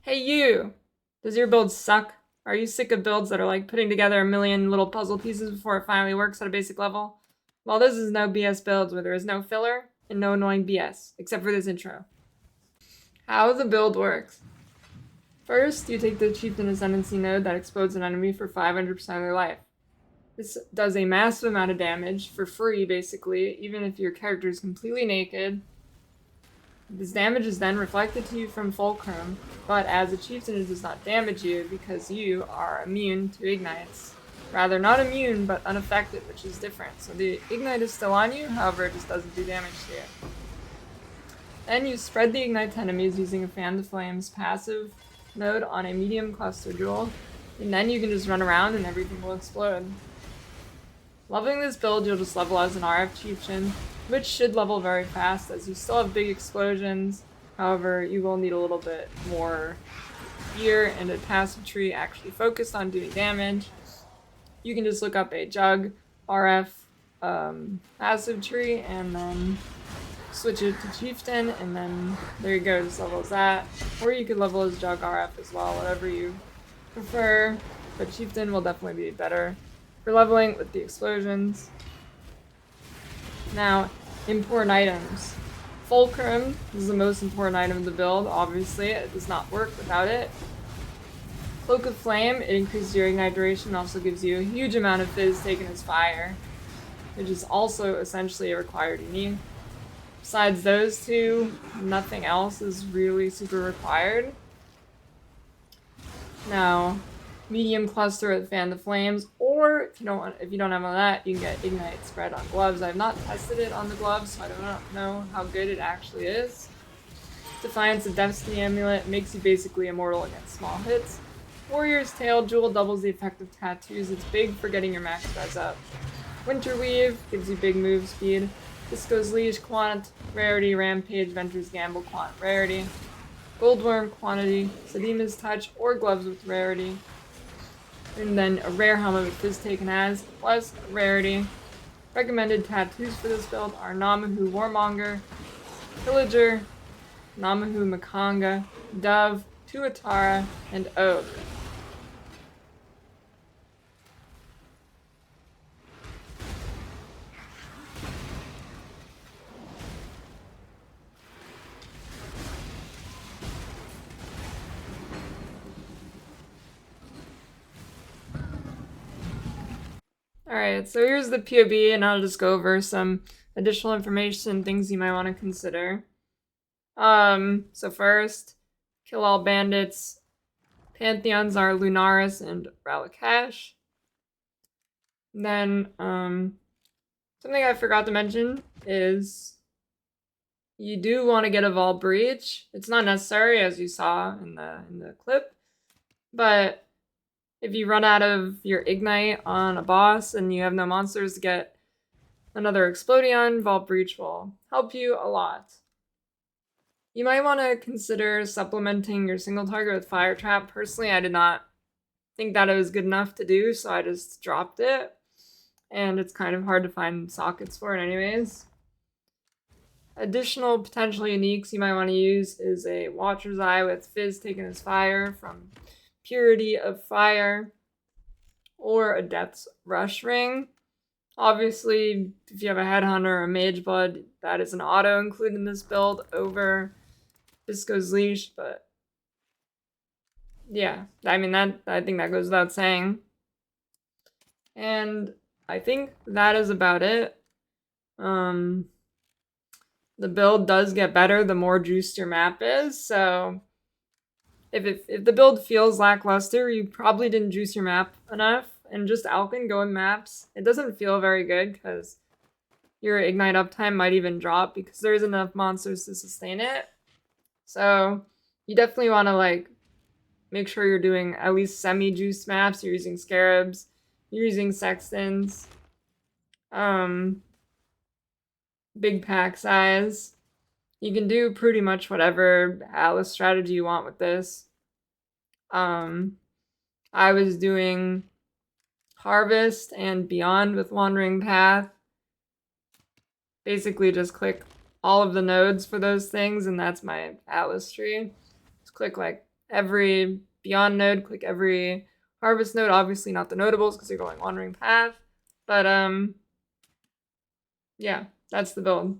Hey you! Does your build suck? Are you sick of builds that are like putting together a million little puzzle pieces before it finally works at a basic level? Well, this is no BS builds where there is no filler and no annoying BS, except for this intro. How the build works. First, you take the Chieftain Ascendancy node that explodes an enemy for 500% of their life. This does a massive amount of damage for free, basically, even if your character is completely naked. This damage is then reflected to you from Fulcrum, but as a Chieftain it does not damage you because you are immune to ignites. Rather, not immune, but unaffected, which is different. So the ignite is still on you, however it just doesn't do damage to you. Then you spread the ignite to enemies using a Fan the Flames passive node on a medium cluster jewel, and then you can just run around and everything will explode. Leveling this build, you'll just level as an RF Chieftain, which should level very fast as you still have big explosions. However, you will need a little bit more gear and a passive tree actually focused on doing damage. You can just look up a Jug RF passive tree and then switch it to Chieftain, and then there you go, just level as that. Or you could level as Jug RF as well, whatever you prefer, but Chieftain will definitely be better for leveling with the explosions. Now, important items. Fulcrum is the most important item of the build, obviously. It does not work without it. Cloak of Flame, it increases your ignite duration and also gives you a huge amount of fizz taken as fire, which is also essentially a required unique. Besides those two, nothing else is really super required. Now, medium cluster with Fan the Flames, or if you don't have all that, you can get Ignite spread on gloves. I've not tested it on the gloves, so I don't know how good it actually is. Defiance of Destiny Amulet makes you basically immortal against small hits. Warrior's Tail Jewel doubles the effect of tattoos. It's big for getting your max res up. Winter Weave gives you big move speed. Disco's Leash Quant Rarity. Rampage Venture's Gamble Quant Rarity. Goldworm Quantity. Sadima's Touch or Gloves with Rarity. And then a rare helmet with fizz taken as, plus rarity. Recommended tattoos for this build are Namahu Warmonger, Pillager, Namahu Makanga, Dove, Tuatara, and Ogre. Alright, so here's the PoE, and I'll just go over some additional information, things you might want to consider. So first, kill all bandits. Pantheons are Lunaris and Ralakash. Then, something I forgot to mention is you do want to get a Vault Breach. It's not necessary, as you saw in the clip, but if you run out of your Ignite on a boss and you have no monsters to get another Explodion, Vault Breach will help you a lot. You might want to consider supplementing your single target with Fire Trap. Personally, I did not think that it was good enough to do, so I just dropped it. And it's kind of hard to find sockets for it anyways. Additional potential uniques you might want to use is a Watcher's Eye with fizz taken as fire from Purity of Fire, or a Death's Rush Ring. Obviously, if you have a Headhunter or a Mage Blood, that is an auto included in this build over Disco's Leash, but yeah, I think that goes without saying. And I think that is about it. The build does get better the more juiced your map is, so if the build feels lackluster, you probably didn't juice your map enough, and just Alkin going maps, it doesn't feel very good because your Ignite uptime might even drop because there isn't enough monsters to sustain it. So you definitely want to make sure you're doing at least semi-juiced maps. You're using Scarabs, you're using Sextons, big pack size. You can do pretty much whatever Atlas strategy you want with this. I was doing Harvest and Beyond with Wandering Path. Basically just click all of the nodes for those things, and that's my Atlas tree. Just click like every beyond node, click every harvest node. Obviously not the notables because you're going wandering path. But yeah, that's the build.